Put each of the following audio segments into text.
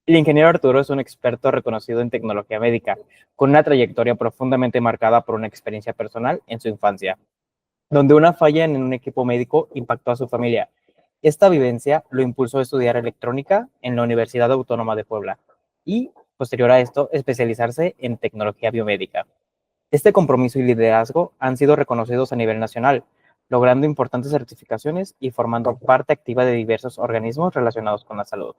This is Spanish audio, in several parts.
El ingeniero Arturo es un experto reconocido en tecnología médica, con una trayectoria profundamente marcada por una experiencia personal en su infancia, donde una falla en un equipo médico impactó a su familia. Esta vivencia lo impulsó a estudiar electrónica en la Universidad Autónoma de Puebla y, posterior a esto, especializarse en tecnología biomédica. Este compromiso y liderazgo han sido reconocidos a nivel nacional, logrando importantes certificaciones y formando parte activa de diversos organismos relacionados con la salud.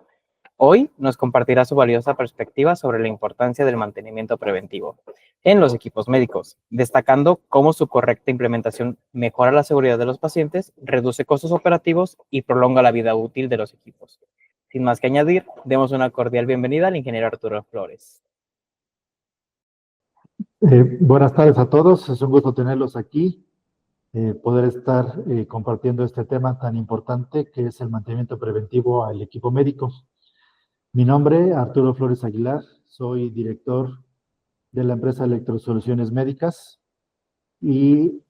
Hoy nos compartirá su valiosa perspectiva sobre la importancia del mantenimiento preventivo en los equipos médicos, destacando cómo su correcta implementación mejora la seguridad de los pacientes, reduce costos operativos y prolonga la vida útil de los equipos. Sin más que añadir, demos una cordial bienvenida al ingeniero Arturo Flores. Buenas tardes a todos, es un gusto tenerlos aquí, poder estar compartiendo este tema tan importante que es el mantenimiento preventivo al equipo médico. Mi nombre es Arturo Flores Aguilar, soy director de la empresa Electrosoluciones Médicas y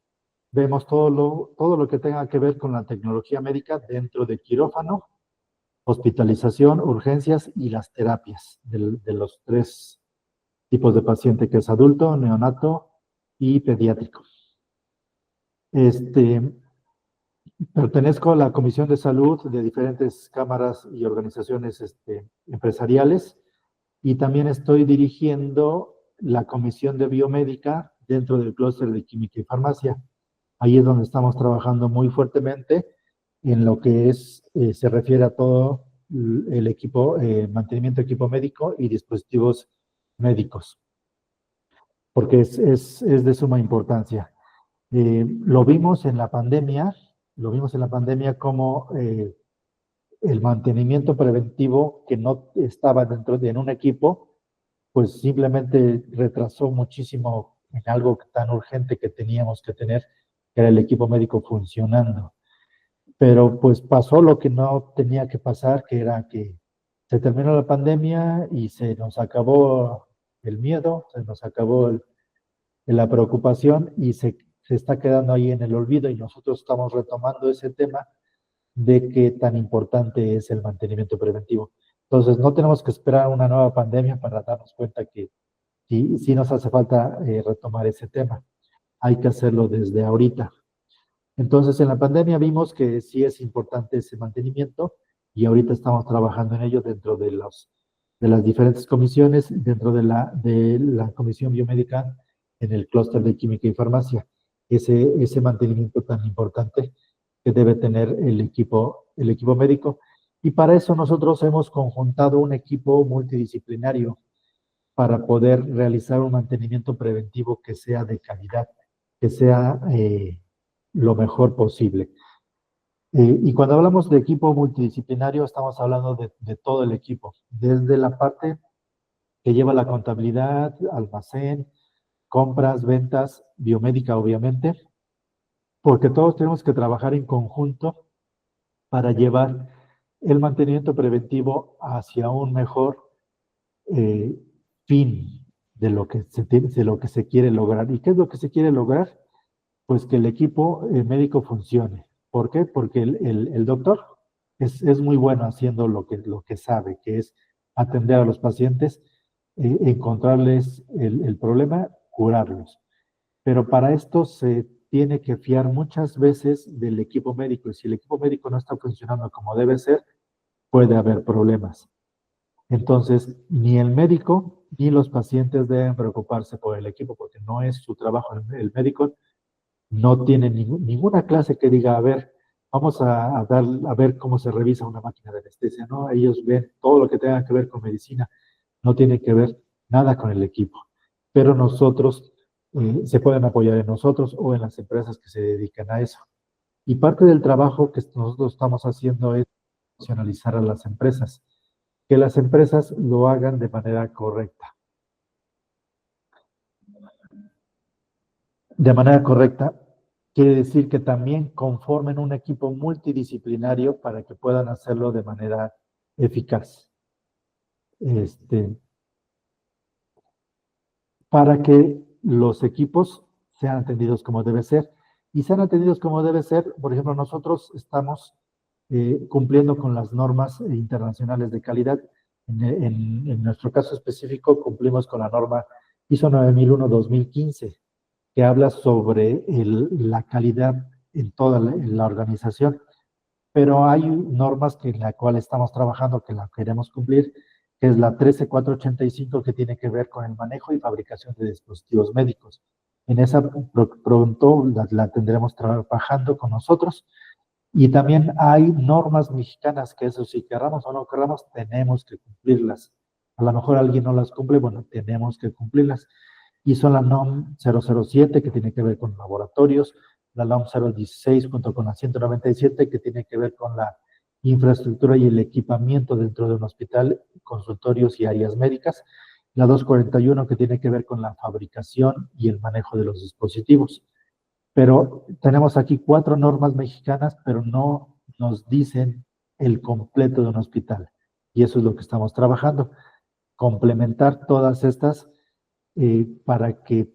vemos todo lo que tenga que ver con la tecnología médica dentro de quirófano, hospitalización, urgencias y las terapias de los tres tipos de paciente, que es adulto, neonato y pediátrico. Pertenezco a la Comisión de Salud de diferentes cámaras y organizaciones empresariales, y también estoy dirigiendo la Comisión de Biomédica dentro del clúster de Química y Farmacia. Ahí es donde estamos trabajando muy fuertemente en lo que se refiere a todo el equipo, mantenimiento de equipo médico y dispositivos médicos, porque es de suma importancia. Lo vimos en la pandemia como el mantenimiento preventivo que no estaba en un equipo, pues simplemente retrasó muchísimo en algo tan urgente que teníamos que tener, que era el equipo médico funcionando. Pero pues pasó lo que no tenía que pasar, que era que se terminó la pandemia y se nos acabó el miedo, se nos acabó la preocupación y se está quedando ahí en el olvido, y nosotros estamos retomando ese tema de qué tan importante es el mantenimiento preventivo. Entonces, no tenemos que esperar una nueva pandemia para darnos cuenta que sí nos hace falta retomar ese tema. Hay que hacerlo desde ahorita. Entonces, en la pandemia vimos que sí es importante ese mantenimiento, y ahorita estamos trabajando en ello dentro de las diferentes comisiones, dentro de la Comisión Biomédica en el clúster de Química y Farmacia. Ese mantenimiento tan importante que debe tener el equipo médico. Y para eso nosotros hemos conjuntado un equipo multidisciplinario para poder realizar un mantenimiento preventivo que sea de calidad, que sea lo mejor posible. Y cuando hablamos de equipo multidisciplinario, estamos hablando de todo el equipo, desde la parte que lleva la contabilidad, almacén, compras, ventas, biomédica, obviamente, porque todos tenemos que trabajar en conjunto para llevar el mantenimiento preventivo hacia un mejor fin de lo que se quiere lograr. ¿Y qué es lo que se quiere lograr? Pues que el equipo médico funcione. ¿Por qué? Porque el doctor es muy bueno haciendo lo que sabe, que es atender a los pacientes, encontrarles el problema, curarlos. Pero para esto se tiene que fiar muchas veces del equipo médico, y si el equipo médico no está funcionando como debe ser, puede haber problemas. Entonces, ni el médico ni los pacientes deben preocuparse por el equipo, porque no es su trabajo. El médico no tiene ninguna clase que diga, a ver, vamos a ver cómo se revisa una máquina de anestesia, ¿no? Ellos ven todo lo que tenga que ver con medicina, no tiene que ver nada con el equipo. Pero nosotros, se pueden apoyar en nosotros o en las empresas que se dedican a eso. Y parte del trabajo que nosotros estamos haciendo es profesionalizar a las empresas, que las empresas lo hagan de manera correcta. De manera correcta quiere decir que también conformen un equipo multidisciplinario para que puedan hacerlo de manera eficaz. Para que los equipos sean atendidos como debe ser. Y sean atendidos como debe ser, por ejemplo, nosotros estamos cumpliendo con las normas internacionales de calidad. En nuestro caso específico, cumplimos con la norma ISO 9001-2015, que habla sobre la calidad en toda la organización. Pero hay normas en la cual estamos trabajando, que la queremos cumplir, que es la 13485, que tiene que ver con el manejo y fabricación de dispositivos médicos. En esa pronto la tendremos trabajando con nosotros. Y también hay normas mexicanas que eso, si querramos o no querramos, tenemos que cumplirlas. A lo mejor alguien no las cumple, bueno, tenemos que cumplirlas. Y son la NOM 007, que tiene que ver con laboratorios, la NOM 016 junto con la 197, que tiene que ver con la infraestructura y el equipamiento dentro de un hospital, consultorios y áreas médicas, la 241, que tiene que ver con la fabricación y el manejo de los dispositivos. Pero tenemos aquí 4 normas mexicanas, pero no nos dicen el completo de un hospital. Y eso es lo que estamos trabajando, complementar todas estas para que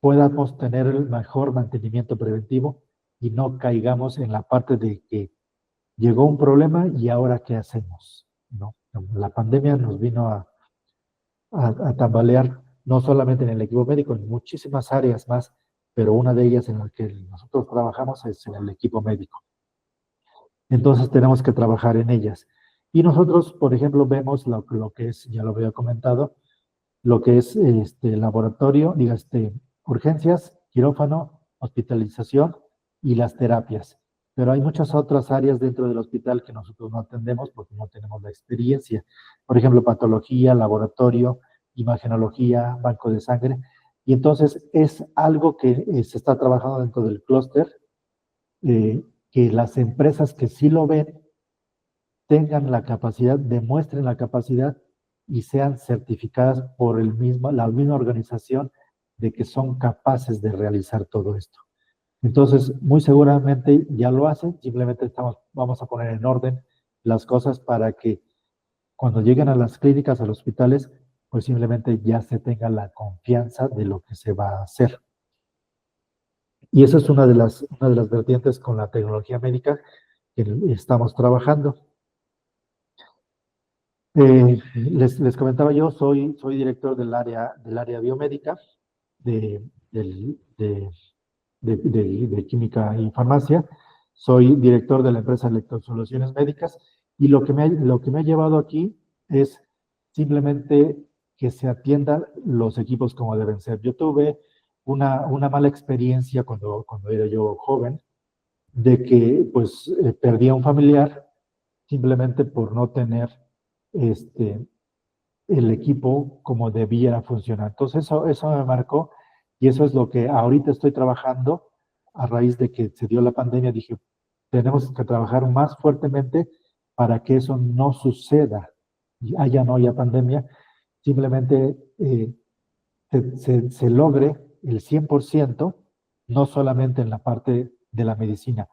podamos tener el mejor mantenimiento preventivo y no caigamos en la parte de que llegó un problema y ahora qué hacemos, ¿no? La pandemia nos vino a tambalear, no solamente en el equipo médico, en muchísimas áreas más, pero una de ellas en la que nosotros trabajamos es en el equipo médico. Entonces tenemos que trabajar en ellas. Y nosotros, por ejemplo, vemos lo que es, ya lo había comentado, lo que es laboratorio, urgencias, quirófano, hospitalización y las terapias. Pero hay muchas otras áreas dentro del hospital que nosotros no atendemos porque no tenemos la experiencia. Por ejemplo, patología, laboratorio, imagenología, banco de sangre. Y entonces es algo que se está trabajando dentro del clúster, que las empresas que sí lo ven tengan la capacidad, demuestren la capacidad y sean certificadas por la misma organización de que son capaces de realizar todo esto. Entonces, muy seguramente ya lo hacen, simplemente vamos a poner en orden las cosas para que cuando lleguen a las clínicas, a los hospitales, pues simplemente ya se tenga la confianza de lo que se va a hacer. Y eso es una de las vertientes con la tecnología médica que estamos trabajando. Les comentaba yo, soy director del área biomédica de, de química y farmacia. Soy director de la empresa Electrosoluciones Médicas y lo que me ha llevado aquí es simplemente que se atiendan los equipos como deben ser. Yo tuve una mala experiencia cuando era yo joven, de que pues perdí a un familiar simplemente por no tener el equipo como debiera funcionar. Entonces eso me marcó y eso es lo que ahorita estoy trabajando a raíz de que se dio la pandemia. Dije, tenemos que trabajar más fuertemente para que eso no suceda y haya no haya pandemia, simplemente se logre el 100%, no solamente en la parte de la medicina,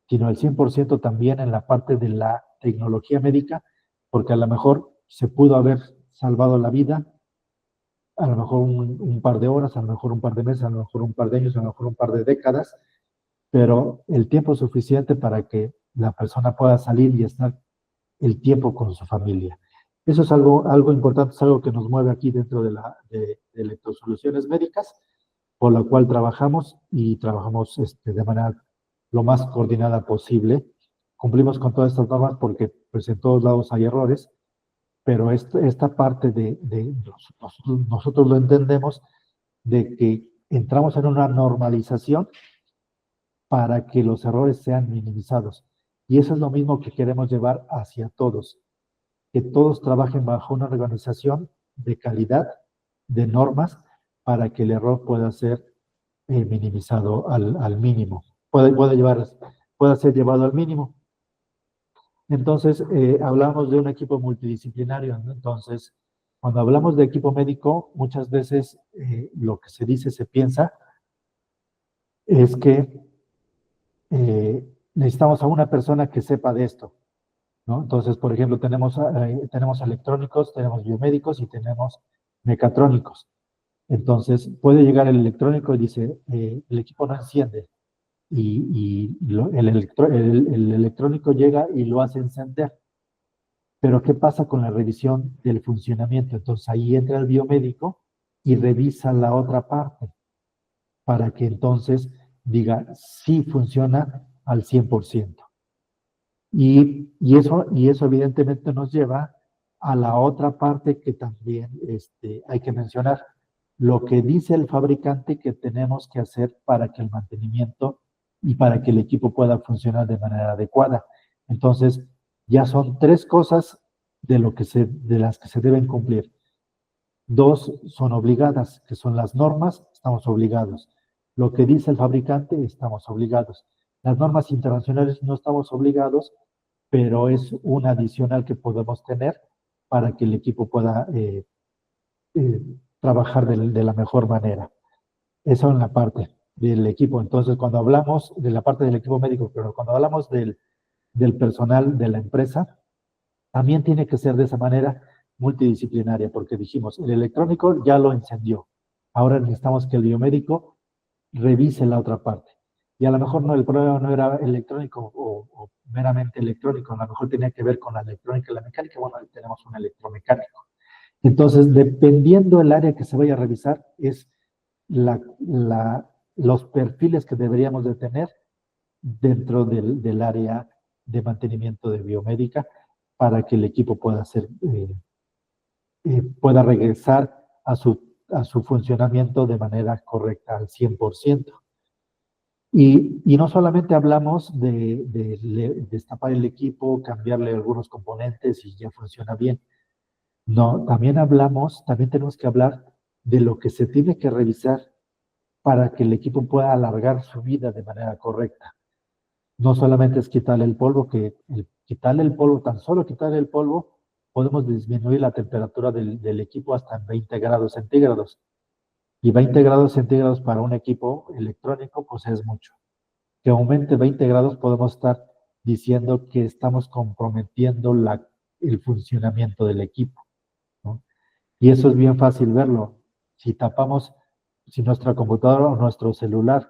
sino el 100% también en la parte de la tecnología médica, porque a lo mejor se pudo haber salvado la vida, a lo mejor un par de horas, a lo mejor un par de meses, a lo mejor un par de años, a lo mejor un par de décadas, pero el tiempo suficiente para que la persona pueda salir y estar el tiempo con su familia. Eso es algo importante, es algo que nos mueve aquí dentro de Electrosoluciones Médicas, por la cual trabajamos y trabajamos de manera lo más coordinada posible. Cumplimos con todas estas normas porque pues en todos lados hay errores, pero esta parte nosotros lo entendemos de que entramos en una normalización para que los errores sean minimizados. Y eso es lo mismo que queremos llevar hacia todos, que todos trabajen bajo una organización de calidad, de normas, para que el error pueda ser minimizado al mínimo, pueda ser llevado al mínimo. Entonces, hablamos de un equipo multidisciplinario, ¿no? Entonces, cuando hablamos de equipo médico, muchas veces lo que se dice, se piensa, es que necesitamos a una persona que sepa de esto, ¿no? Entonces, por ejemplo, tenemos electrónicos, tenemos biomédicos y tenemos mecatrónicos. Entonces, puede llegar el electrónico y dice, el equipo no enciende. El electrónico llega y lo hace encender. Pero ¿qué pasa con la revisión del funcionamiento? Entonces ahí entra el biomédico y revisa la otra parte para que entonces diga si funciona al 100%. Y eso evidentemente nos lleva a la otra parte que también hay que mencionar, lo que dice el fabricante que tenemos que hacer para que el mantenimiento y para que el equipo pueda funcionar de manera adecuada. Entonces, ya son 3 cosas de las que se deben cumplir. 2 son obligadas, que son las normas, estamos obligados. Lo que dice el fabricante, estamos obligados. Las normas internacionales no estamos obligados, pero es un adicional que podemos tener para que el equipo pueda eh, trabajar de la mejor manera. Eso en la parte del equipo. Entonces, cuando hablamos de la parte del equipo médico, pero cuando hablamos del personal de la empresa, también tiene que ser de esa manera multidisciplinaria, porque dijimos, el electrónico ya lo encendió. Ahora necesitamos que el biomédico revise la otra parte. Y a lo mejor no, el problema no era electrónico o meramente electrónico, a lo mejor tenía que ver con la electrónica y la mecánica. Bueno, ahí tenemos un electromecánico. Entonces, dependiendo del área que se vaya a revisar, es los perfiles que deberíamos de tener dentro del área de mantenimiento de biomédica para que el equipo pueda regresar a su funcionamiento de manera correcta al 100%. Y no solamente hablamos de destapar el equipo, cambiarle algunos componentes y ya funciona bien. No, también tenemos que hablar de lo que se tiene que revisar para que el equipo pueda alargar su vida de manera correcta. No solamente es quitarle el polvo, quitarle el polvo, tan solo quitarle el polvo, podemos disminuir la temperatura del equipo hasta 20 grados centígrados. Y 20 grados centígrados para un equipo electrónico, pues es mucho. Que aumente 20 grados, podemos estar diciendo que estamos comprometiendo el funcionamiento del equipo, ¿no? Y eso es bien fácil verlo. Si nuestra computadora o nuestro celular,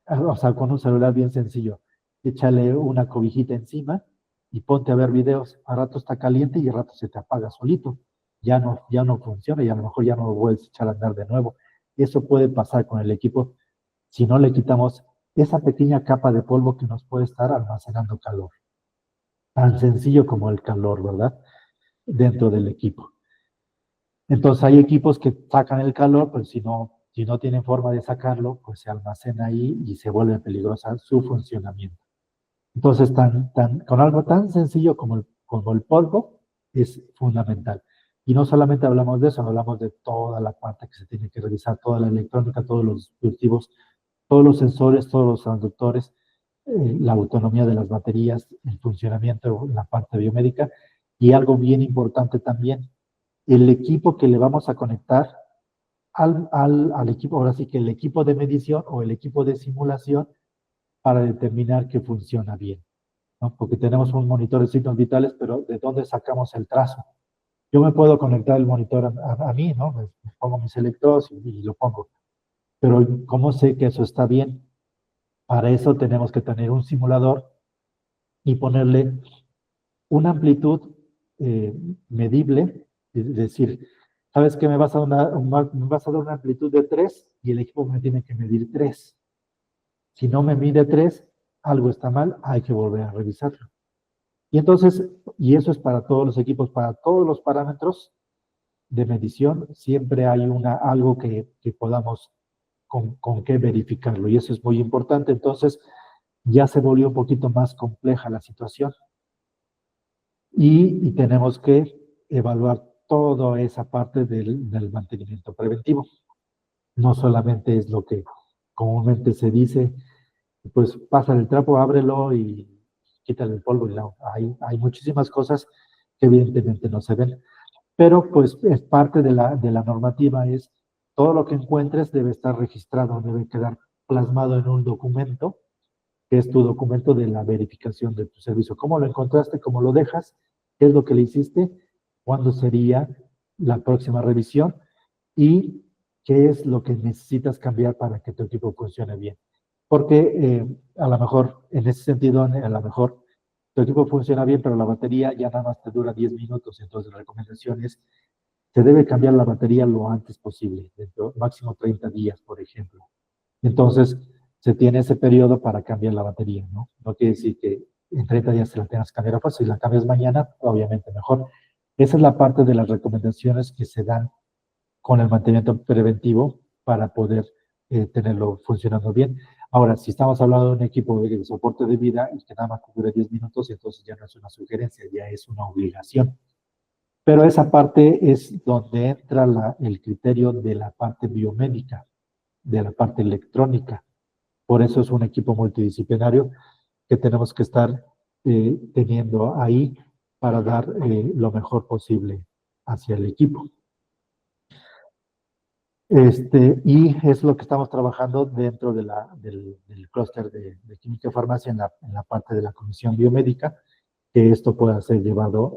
o sea, con un celular bien sencillo, échale una cobijita encima y ponte a ver videos. A rato está caliente y a rato se te apaga solito. Ya no funciona y a lo mejor ya no lo vuelves a echar a andar de nuevo. Eso puede pasar con el equipo si no le quitamos esa pequeña capa de polvo que nos puede estar almacenando calor. Tan sencillo como el calor, ¿verdad? Dentro del equipo. Entonces hay equipos que sacan el calor, pues si no tienen forma de sacarlo, pues se almacena ahí y se vuelve peligrosa su funcionamiento. Entonces, con algo tan sencillo como el polvo, es fundamental. Y no solamente hablamos de eso, hablamos de toda la parte que se tiene que revisar, toda la electrónica, todos los dispositivos, todos los sensores, todos los transductores, la autonomía de las baterías, el funcionamiento, la parte biomédica. Y algo bien importante también, el equipo que le vamos a conectar al equipo, ahora sí que el equipo de medición o el equipo de simulación para determinar que funciona bien, ¿no? Porque tenemos un monitor de signos vitales, pero ¿de dónde sacamos el trazo? Yo me puedo conectar el monitor a mí, ¿no? Me pongo mis electrodos y lo pongo. Pero ¿cómo sé que eso está bien? Para eso tenemos que tener un simulador y ponerle una amplitud eh, medible, es decir, ¿sabes qué? Me vas a dar una amplitud de 3 y el equipo me tiene que medir 3. Si no me mide 3, algo está mal, hay que volver a revisarlo. Y entonces, y eso es para todos los equipos, para todos los parámetros de medición, siempre hay algo que podamos con qué verificarlo. Y eso es muy importante. Entonces, ya se volvió un poquito más compleja la situación. Y tenemos que evaluar toda esa parte del mantenimiento preventivo. No solamente es lo que comúnmente se dice, pues pasa el trapo, ábrelo y quítale el polvo. Y no, hay muchísimas cosas que evidentemente no se ven. Pero pues es parte de la normativa, es todo lo que encuentres debe estar registrado, debe quedar plasmado en un documento, que es tu documento de la verificación de tu servicio. ¿Cómo lo encontraste? ¿Cómo lo dejas? ¿Qué es lo que le hiciste? ¿Cuándo sería la próxima revisión? ¿Y qué es lo que necesitas cambiar para que tu equipo funcione bien? Porque a lo mejor, en ese sentido, a lo mejor tu equipo funciona bien, pero la batería ya nada más te dura 10 minutos. Entonces, la recomendación es, se debe cambiar la batería lo antes posible, dentro máximo 30 días, por ejemplo. Entonces, se tiene ese periodo para cambiar la batería, ¿no? No quiere decir que en 30 días se la tengas que cambiar a fuerza. Si la cambias mañana, obviamente mejor. Esa es la parte de las recomendaciones que se dan con el mantenimiento preventivo para poder tenerlo funcionando bien. Ahora, si estamos hablando de un equipo de soporte de vida y que nada más dure 10 minutos, entonces ya no es una sugerencia, ya es una obligación. Pero esa parte es donde entra el criterio de la parte biomédica, de la parte electrónica. Por eso es un equipo multidisciplinario que tenemos que estar teniendo ahí para dar lo mejor posible hacia el equipo. Y es lo que estamos trabajando dentro del clúster de química y farmacia en la parte de la comisión biomédica, que esto pueda ser llevado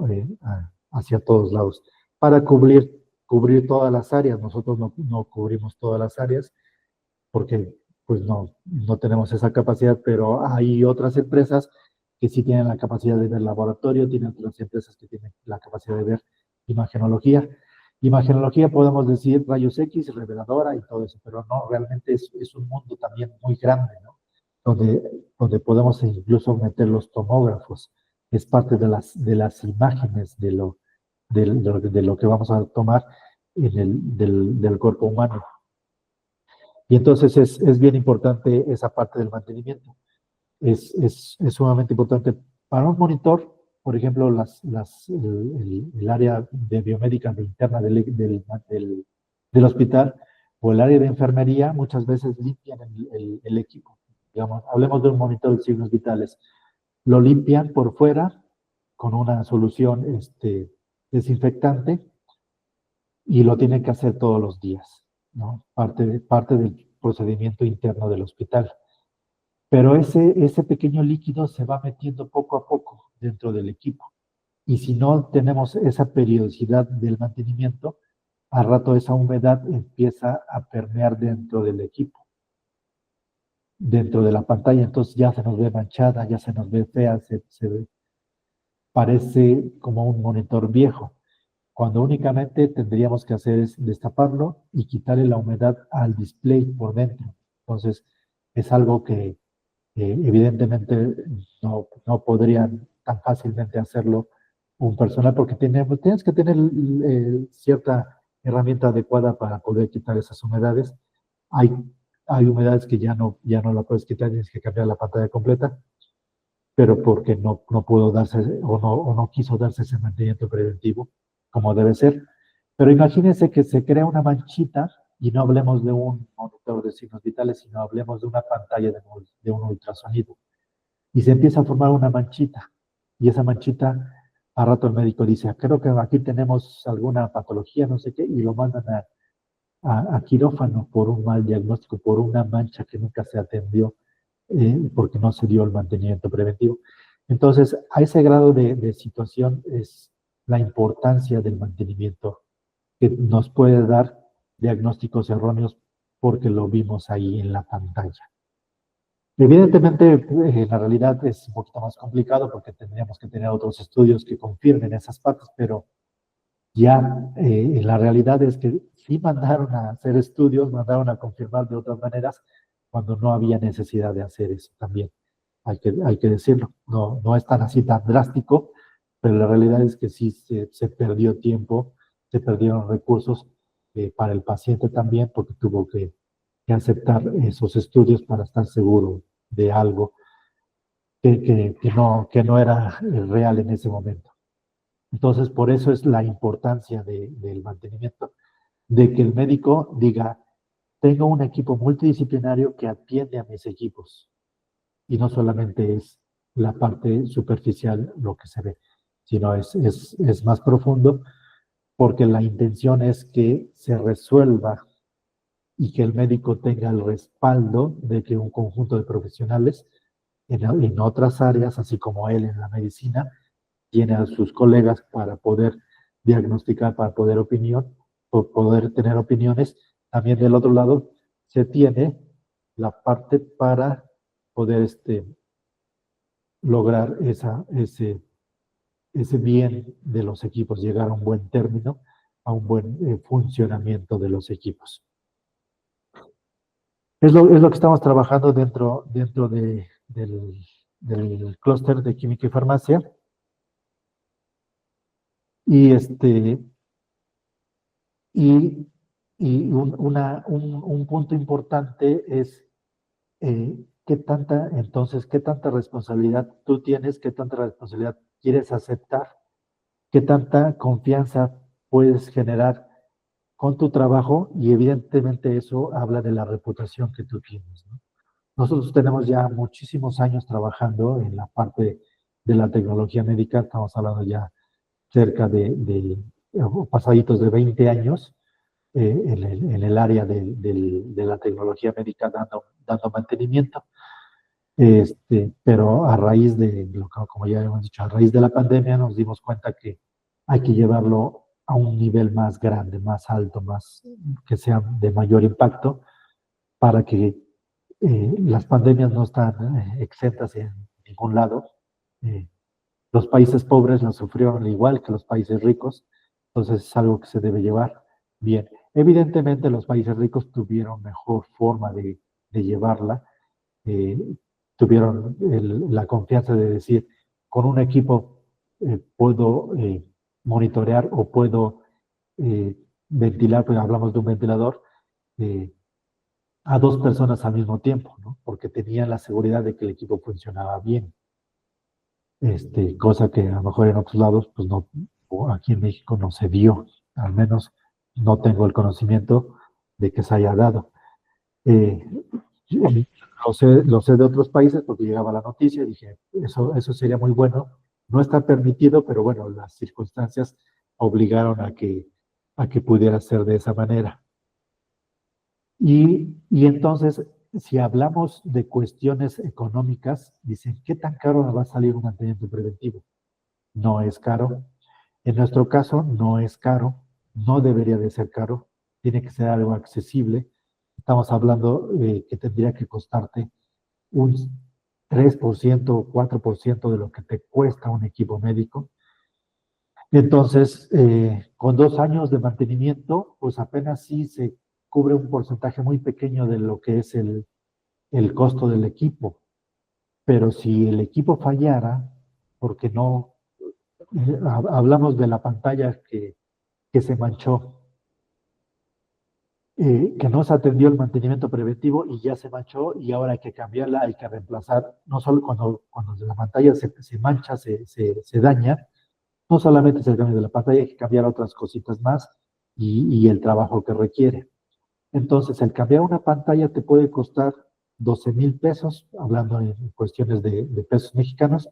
hacia todos lados. Para cubrir todas las áreas, nosotros no cubrimos todas las áreas porque pues no tenemos esa capacidad, pero hay otras empresas que sí tienen la capacidad de ver laboratorio, tienen otras empresas que tienen la capacidad de ver imagenología. Imagenología podemos decir rayos X, reveladora y todo eso, pero no, realmente es un mundo también muy grande, ¿no? Donde podemos incluso meter los tomógrafos. Es parte de las imágenes de lo que vamos a tomar del cuerpo humano. Y entonces es bien importante esa parte del mantenimiento. Es sumamente importante. Para un monitor, por ejemplo, el área de biomédica de interna del hospital o el área de enfermería muchas veces limpian el equipo. Digamos, hablemos de un monitor de signos vitales. Lo limpian por fuera con una solución desinfectante y lo tienen que hacer todos los días, ¿no? Parte del procedimiento interno del hospital. Pero ese pequeño líquido se va metiendo poco a poco dentro del equipo. Y si no tenemos esa periodicidad del mantenimiento, al rato esa humedad empieza a permear dentro del equipo, dentro de la pantalla. Entonces ya se nos ve manchada, ya se nos ve fea, parece como un monitor viejo, cuando únicamente tendríamos que hacer es destaparlo y quitarle la humedad al display por dentro. Entonces, es algo que evidentemente no podrían tan fácilmente hacerlo un personal porque tienes que tener cierta herramienta adecuada para poder quitar esas humedades. Hay, hay humedades que ya no la puedes quitar, tienes que cambiar la pantalla completa, pero porque no pudo darse o no quiso darse ese mantenimiento preventivo como debe ser. Pero imagínense que se crea una manchita y no hablemos de un monitor de signos vitales, sino hablemos de una pantalla de un ultrasonido. Y se empieza a formar una manchita. Y esa manchita, a rato el médico dice, creo que aquí tenemos alguna patología, no sé qué, y lo mandan a quirófano por un mal diagnóstico, por una mancha que nunca se atendió, porque no se dio el mantenimiento preventivo. Entonces, a ese grado de situación es la importancia del mantenimiento que nos puede dar diagnósticos erróneos porque lo vimos ahí en la pantalla. Evidentemente, la realidad es un poquito más complicado porque tendríamos que tener otros estudios que confirmen esas partes, pero ya la realidad es que sí mandaron a hacer estudios, mandaron a confirmar de otras maneras cuando no había necesidad de hacer eso también. Hay que decirlo, no es tan así tan drástico, pero la realidad es que sí se perdió tiempo, se perdieron recursos para el paciente también porque tuvo que aceptar esos estudios para estar seguro de algo que no era real en ese momento. Entonces, por eso es la importancia del mantenimiento, de que el médico diga, tengo un equipo multidisciplinario que atiende a mis equipos y no solamente es la parte superficial lo que se ve, sino es más profundo porque la intención es que se resuelva y que el médico tenga el respaldo de que un conjunto de profesionales en otras áreas, así como él en la medicina, tiene a sus colegas para poder diagnosticar, para poder tener opiniones. También del otro lado se tiene la parte para poder lograr ese bien de los equipos, llegar a un buen término, a un buen funcionamiento de los equipos. Es lo que estamos trabajando dentro del clúster de química y farmacia. Y un punto importante es qué tanta responsabilidad tú tienes, qué tanta responsabilidad quieres aceptar, qué tanta confianza puedes generar con tu trabajo, y evidentemente eso habla de la reputación que tú tienes, ¿no? Nosotros tenemos ya muchísimos años trabajando en la parte de la tecnología médica, estamos hablando ya cerca de pasaditos de 20 años en el área de la tecnología médica dando mantenimiento. Pero a raíz como ya hemos dicho, a raíz de la pandemia nos dimos cuenta que hay que llevarlo a un nivel más grande, más alto, que sea de mayor impacto, para que las pandemias no están exentas en ningún lado. Los países pobres las sufrieron igual que los países ricos, entonces es algo que se debe llevar bien. Evidentemente los países ricos tuvieron mejor forma de llevarla, eh, tuvieron la confianza de decir, con un equipo puedo monitorear o puedo ventilar, pues hablamos de un ventilador, eh, a dos personas al mismo tiempo, ¿no? Porque tenían la seguridad de que el equipo funcionaba bien. Cosa que a lo mejor en otros lados, pues no, o aquí en México no se dio, al menos no tengo el conocimiento de que se haya dado. Eh, lo sé de otros países porque llegaba la noticia y dije, eso sería muy bueno. No está permitido, pero bueno, las circunstancias obligaron a que pudiera ser de esa manera. Y entonces, si hablamos de cuestiones económicas, dicen, ¿qué tan caro nos va a salir un mantenimiento preventivo? No es caro. En nuestro caso, no es caro, no debería de ser caro, tiene que ser algo accesible. Estamos hablando que tendría que costarte un 3% o 4% de lo que te cuesta un equipo médico. Entonces, con 2 años de mantenimiento, pues apenas sí se cubre un porcentaje muy pequeño de lo que es el costo del equipo. Pero si el equipo fallara, porque no, hablamos de la pantalla que se manchó, que no se atendió el mantenimiento preventivo y ya se manchó y ahora hay que cambiarla, hay que reemplazar, no solo cuando la pantalla se mancha, se daña, no solamente es el cambio de la pantalla, hay que cambiar otras cositas más y el trabajo que requiere. Entonces, el cambiar una pantalla te puede costar 12,000 pesos, hablando en cuestiones de pesos mexicanos,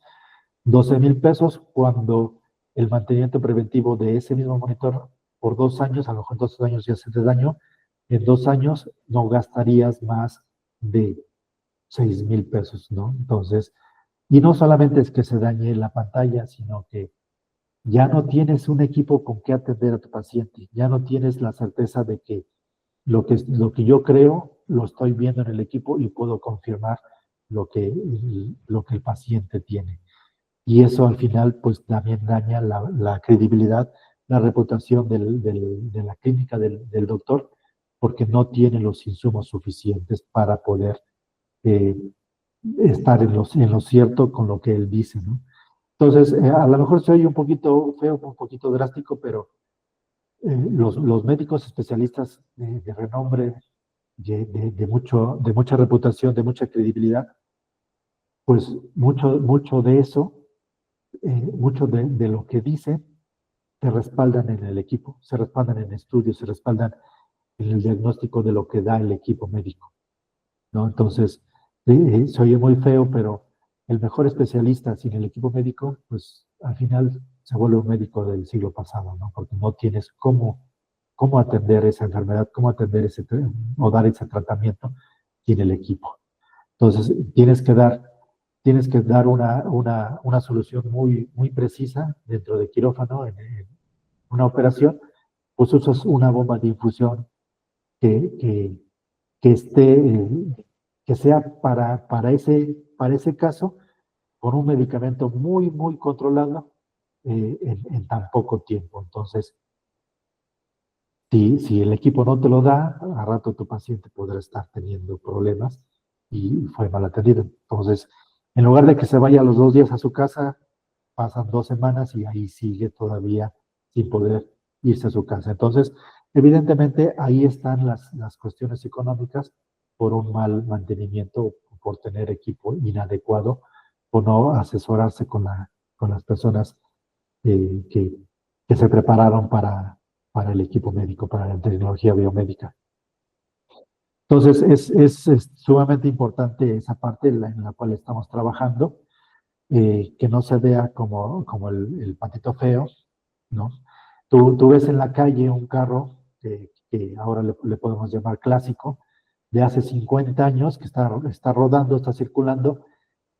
12,000 pesos cuando el mantenimiento preventivo de ese mismo monitor por 2 años, a lo mejor en 2 años ya se te dañó, en 2 años no gastarías más de 6,000 pesos, ¿no? Entonces, y no solamente es que se dañe la pantalla, sino que ya no tienes un equipo con que atender a tu paciente, ya no tienes la certeza de que lo que yo creo lo estoy viendo en el equipo y puedo confirmar lo que el paciente tiene. Y eso al final pues también daña la credibilidad, la reputación de la clínica del doctor, porque no tiene los insumos suficientes para poder eh, estar en lo cierto con lo que él dice, ¿no? Entonces, a lo mejor soy un poquito feo, un poquito drástico, pero los médicos especialistas de renombre, de mucha reputación, de mucha credibilidad, pues mucho de eso, mucho de lo que dicen, se respaldan en el equipo, se respaldan en estudios, se respaldan en el diagnóstico de lo que da el equipo médico, ¿no? Entonces, se oye muy feo, pero el mejor especialista sin el equipo médico, pues al final se vuelve un médico del siglo pasado, ¿no? Porque no tienes cómo atender esa enfermedad, cómo atender o dar ese tratamiento sin el equipo. Entonces, tienes que dar una solución muy precisa dentro de quirófano, en una operación, pues usas una bomba de infusión que, que, que esté, que sea para ese caso, con un medicamento muy, muy controlado en tan poco tiempo. Entonces, si el equipo no te lo da, a rato tu paciente podrá estar teniendo problemas y fue mal atendido. Entonces, en lugar de que se vaya a los 2 días a su casa, pasan 2 semanas y ahí sigue todavía sin poder irse a su casa. Entonces, evidentemente ahí están las cuestiones económicas por un mal mantenimiento, por tener equipo inadecuado, o no asesorarse con las personas eh, que, que se prepararon para el equipo médico, para la tecnología biomédica. Entonces, es sumamente importante esa parte en la cual estamos trabajando, que no se vea como el patito feo, ¿no? Tú ves en la calle un carro que ahora le podemos llamar clásico, de hace 50 años, que está rodando, está circulando,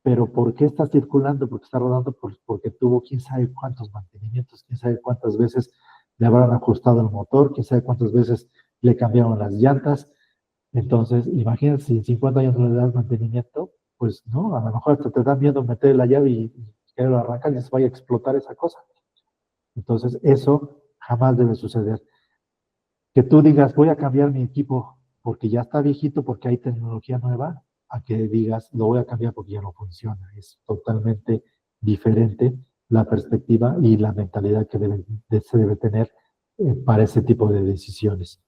pero ¿por qué está circulando? Porque está rodando, porque tuvo quién sabe cuántos mantenimientos, quién sabe cuántas veces le habrán ajustado el motor, quién sabe cuántas veces le cambiaron las llantas. Entonces, imagínate, si en 50 años no le das mantenimiento, pues no, a lo mejor hasta te da miedo meter la llave y querer arrancar y se vaya a explotar esa cosa. Entonces, eso jamás debe suceder. Que tú digas, voy a cambiar mi equipo porque ya está viejito, porque hay tecnología nueva, a que digas, lo voy a cambiar porque ya no funciona. Es totalmente diferente la perspectiva y la mentalidad que se debe tener para ese tipo de decisiones.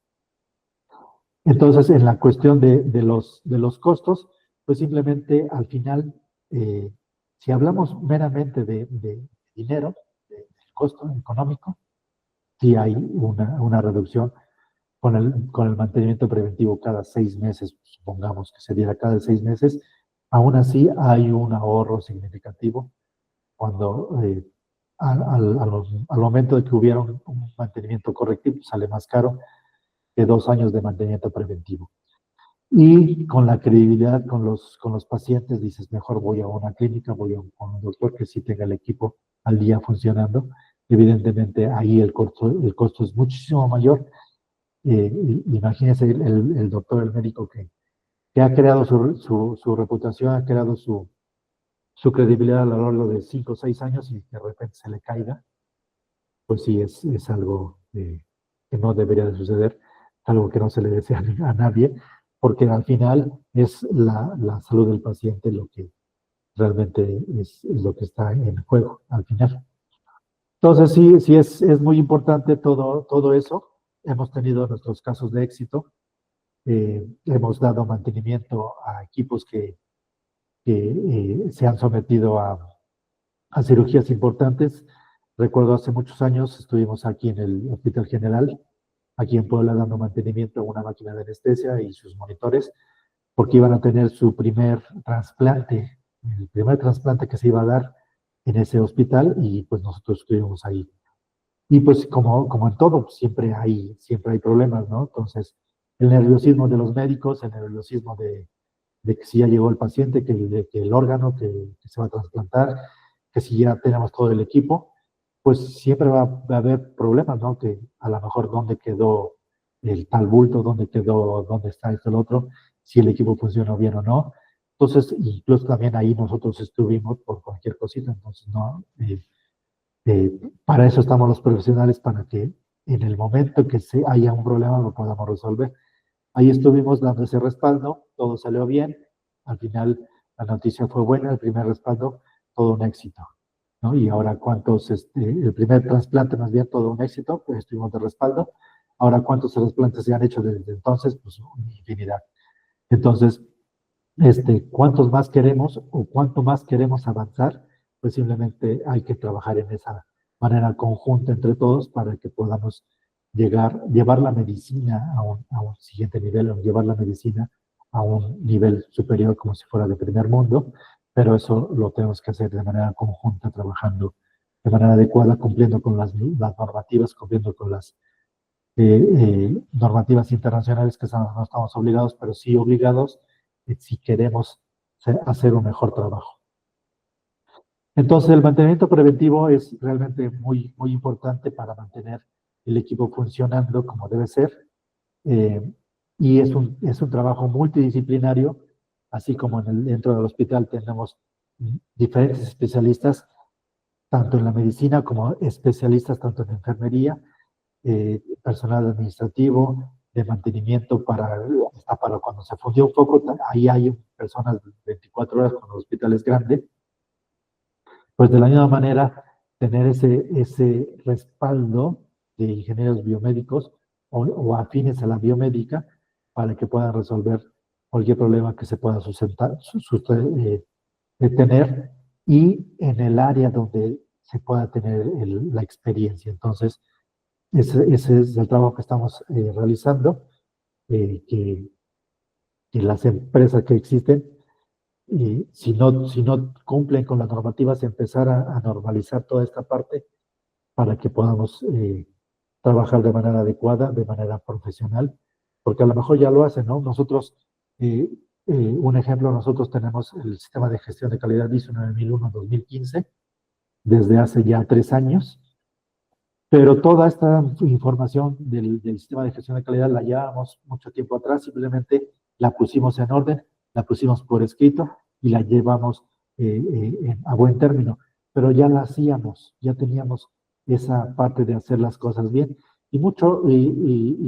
Entonces, en la cuestión de los costos, pues simplemente al final, si hablamos meramente de dinero, del costo económico, sí hay una reducción con el mantenimiento preventivo cada 6 meses, supongamos que se diera cada 6 meses. Aún así hay un ahorro significativo cuando al momento de que hubiera un mantenimiento correctivo, sale más caro que 2 años de mantenimiento preventivo. Y con la credibilidad con los pacientes, dices, mejor voy a una clínica, con un doctor que sí tenga el equipo al día funcionando. Evidentemente, ahí el costo es muchísimo mayor. Imagínese el doctor, el médico que ha creado su reputación, ha creado su credibilidad a lo largo de 5 o 6 años y de repente se le caiga, pues sí, es algo que no debería de suceder, algo que no se le desea a nadie, porque al final es la salud del paciente lo que realmente es lo que está en juego al final. Entonces sí es muy importante todo eso. Hemos tenido nuestros casos de éxito. Hemos dado mantenimiento a equipos que se han sometido a cirugías importantes. Recuerdo hace muchos años estuvimos aquí en el Hospital General, aquí en Puebla, dando mantenimiento a una máquina de anestesia y sus monitores, porque iban a tener su primer trasplante, el primer trasplante que se iba a dar en ese hospital, y pues nosotros estuvimos ahí. Y pues como en todo, siempre hay problemas, ¿no? Entonces, el nerviosismo de los médicos, el nerviosismo de que si ya llegó el paciente, que el órgano que se va a trasplantar, que si ya tenemos todo el equipo, pues siempre va a haber problemas, ¿no? Que a lo mejor dónde quedó el tal bulto, dónde está esto, el otro, si el equipo funciona bien o no. Entonces, incluso también ahí nosotros estuvimos por cualquier cosita, entonces no, para eso estamos los profesionales, para que en el momento que haya un problema lo podamos resolver. Ahí estuvimos dando ese respaldo, todo salió bien, al final la noticia fue buena, el primer respaldo, todo un éxito, ¿no? Y ahora el primer trasplante más bien todo un éxito, pues estuvimos de respaldo. Ahora cuántos trasplantes se han hecho desde entonces, pues una infinidad. Entonces, cuántos más queremos o cuánto más queremos avanzar, pues simplemente hay que trabajar en esa manera conjunta entre todos para que podamos llevar la medicina a un siguiente nivel, o llevar la medicina a un nivel superior como si fuera de primer mundo, pero eso lo tenemos que hacer de manera conjunta, trabajando de manera adecuada, cumpliendo con las normativas, cumpliendo con las normativas internacionales que no estamos obligados, pero sí obligados si queremos hacer un mejor trabajo. Entonces, el mantenimiento preventivo es realmente muy, muy importante para mantener el equipo funcionando como debe ser. eh, y es un trabajo multidisciplinario, así como dentro del hospital tenemos diferentes especialistas, tanto en la medicina como especialistas tanto en enfermería, personal administrativo, de mantenimiento hasta para cuando se fundió un foco, ahí hay personas 24 horas cuando el hospital es grande. Pues de la misma manera, tener ese respaldo de ingenieros biomédicos o afines a la biomédica para que puedan resolver cualquier problema que se pueda tener y en el área donde se pueda tener la experiencia. Entonces, ese es el trabajo que estamos realizando, que las empresas que existen, si no cumplen con las normativas, empezar a normalizar toda esta parte para que podamos trabajar de manera adecuada, de manera profesional, porque a lo mejor ya lo hacen, ¿no? Nosotros, un ejemplo, nosotros tenemos el sistema de gestión de calidad ISO 9001-2015 desde hace ya 3 años, pero toda esta información del sistema de gestión de calidad la llevábamos mucho tiempo atrás, simplemente la pusimos en orden, la pusimos por escrito y la llevamos a buen término, pero ya la hacíamos, ya teníamos esa parte de hacer las cosas bien. Y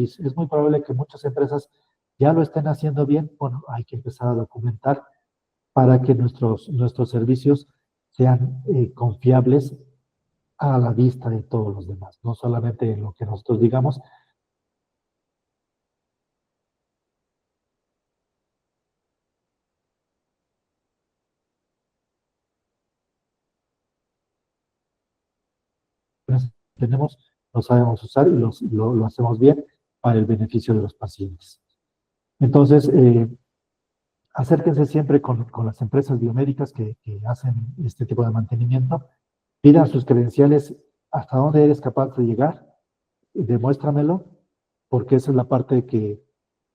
es muy probable que muchas empresas ya lo estén haciendo bien. Bueno, hay que empezar a documentar para que nuestros servicios sean confiables a la vista de todos los demás, no solamente en lo que nosotros digamos. Tenemos, lo sabemos usar y lo hacemos bien para el beneficio de los pacientes. Entonces, acérquense siempre con las empresas biomédicas que hacen este tipo de mantenimiento, pidan sus credenciales, hasta dónde eres capaz de llegar, y demuéstramelo, porque esa es la parte que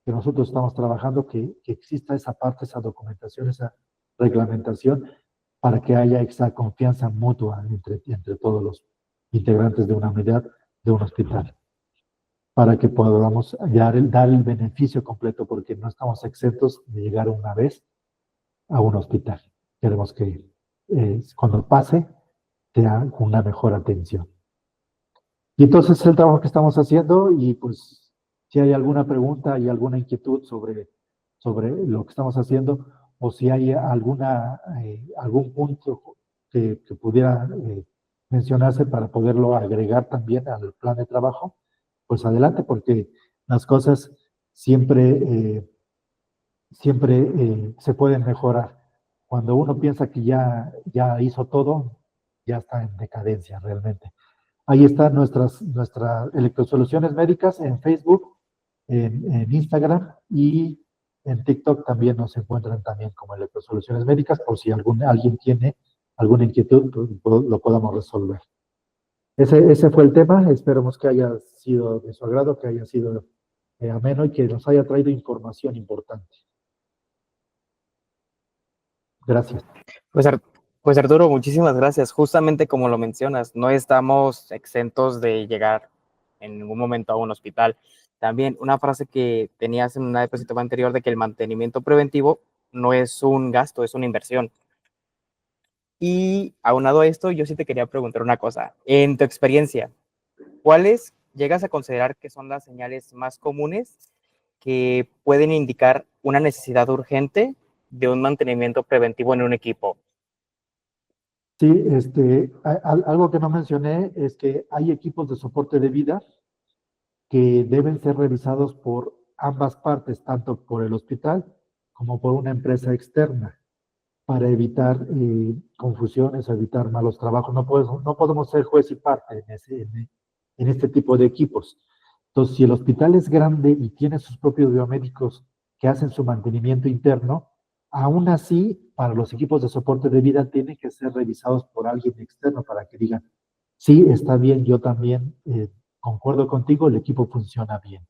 nosotros estamos trabajando, que exista esa parte, esa documentación, esa reglamentación, para que haya esa confianza mutua entre todos los integrantes de una unidad, de un hospital, para que podamos dar el beneficio completo, porque no estamos exentos de llegar una vez a un hospital. Queremos que cuando pase, sea una mejor atención. Y entonces es el trabajo que estamos haciendo y pues si hay alguna pregunta y alguna inquietud sobre lo que estamos haciendo o si hay algún punto que pudiera mencionarse para poderlo agregar también al plan de trabajo, pues adelante, porque las cosas siempre se pueden mejorar. Cuando uno piensa que ya hizo todo, ya está en decadencia realmente. Ahí están nuestras electrosoluciones médicas en Facebook, en Instagram y en TikTok también nos encuentran también como electrosoluciones médicas por si alguien tiene alguna inquietud, pues, lo podamos resolver. Ese fue el tema, esperemos que haya sido de su agrado, que haya sido ameno y que nos haya traído información importante. Gracias. Pues, pues Arturo, muchísimas gracias. Justamente como lo mencionas, no estamos exentos de llegar en ningún momento a un hospital. También una frase que tenías en una diapositiva anterior de que el mantenimiento preventivo no es un gasto, es una inversión. Y aunado a esto, yo sí te quería preguntar una cosa. En tu experiencia, ¿cuáles llegas a considerar que son las señales más comunes que pueden indicar una necesidad urgente de un mantenimiento preventivo en un equipo? Sí, algo que no mencioné es que hay equipos de soporte de vida que deben ser revisados por ambas partes, tanto por el hospital como por una empresa externa, para evitar confusiones, evitar malos trabajos. No podemos ser juez y parte en este tipo de equipos. Entonces, si el hospital es grande y tiene sus propios biomédicos que hacen su mantenimiento interno, aún así, para los equipos de soporte de vida tienen que ser revisados por alguien externo para que digan, sí, está bien, yo también concuerdo contigo, el equipo funciona bien.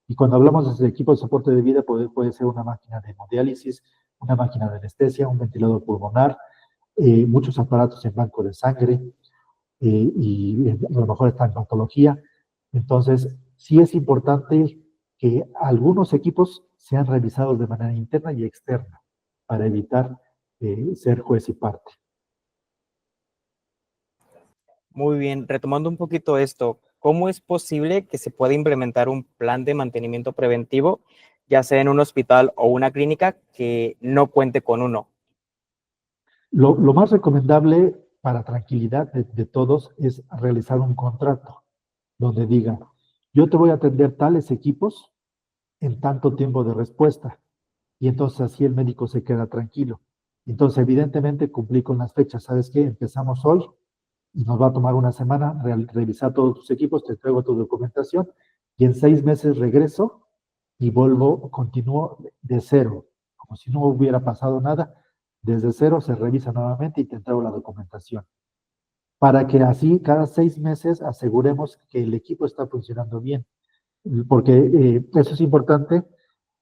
Y cuando hablamos de equipo de soporte de vida, puede ser una máquina de hemodiálisis, una máquina de anestesia, un ventilador pulmonar, muchos aparatos en banco de sangre, y a lo mejor está en oncología. Entonces, sí es importante que algunos equipos sean revisados de manera interna y externa para evitar ser juez y parte. Muy bien, retomando un poquito esto, ¿cómo es posible que se pueda implementar un plan de mantenimiento preventivo, ya sea en un hospital o una clínica, que no cuente con uno? Lo más recomendable para tranquilidad de todos es realizar un contrato donde diga, yo te voy a atender tales equipos en tanto tiempo de respuesta. Y entonces así el médico se queda tranquilo. Entonces, evidentemente, cumplí con las fechas. ¿Sabes qué? Empezamos hoy y nos va a tomar una semana revisar todos tus equipos, te traigo tu documentación y en 6 meses regreso y vuelvo, continúo de cero, como si no hubiera pasado nada. Desde cero se revisa nuevamente y te entrego la documentación. Para que así cada 6 meses aseguremos que el equipo está funcionando bien. Porque eso es importante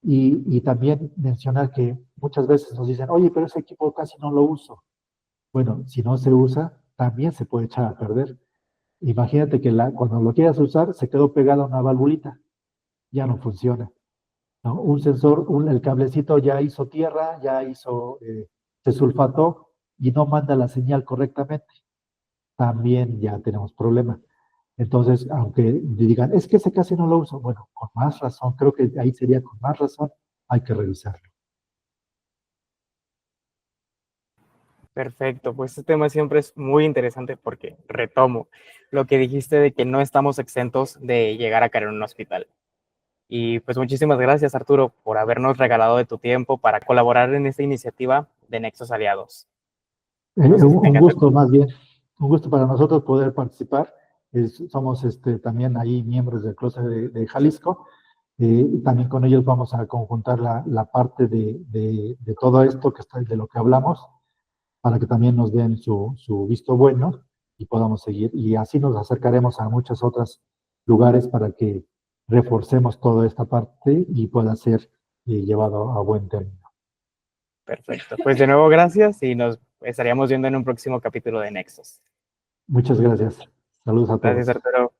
y también mencionar que muchas veces nos dicen, oye, pero ese equipo casi no lo uso. Bueno, si no se usa, también se puede echar a perder. Imagínate que cuando lo quieras usar, se quedó pegada una valvulita, ya no funciona, ¿no? Un sensor, el cablecito ya hizo tierra, se sulfató y no manda la señal correctamente. También ya tenemos problema. Entonces, aunque digan, es que ese casi no lo uso, bueno, con más razón, creo que ahí sería con más razón, hay que revisarlo. Perfecto, pues este tema siempre es muy interesante porque retomo lo que dijiste de que no estamos exentos de llegar a caer en un hospital. Y pues muchísimas gracias, Arturo, por habernos regalado de tu tiempo para colaborar en esta iniciativa de Nexos Aliados. No sé si Un tengas gusto más bien, un gusto para nosotros poder participar. Somos también ahí miembros del Clúster de Jalisco. También con ellos vamos a conjuntar la parte de todo esto de lo que hablamos, para que también nos den su visto bueno y podamos seguir. Y así nos acercaremos a muchos otros lugares para que reforcemos toda esta parte y pueda ser llevado a buen término. perfecto. Pues de nuevo, gracias y nos estaríamos viendo en un próximo capítulo de Nexos. Muchas gracias. Saludos a Gracias, todos. Arturo.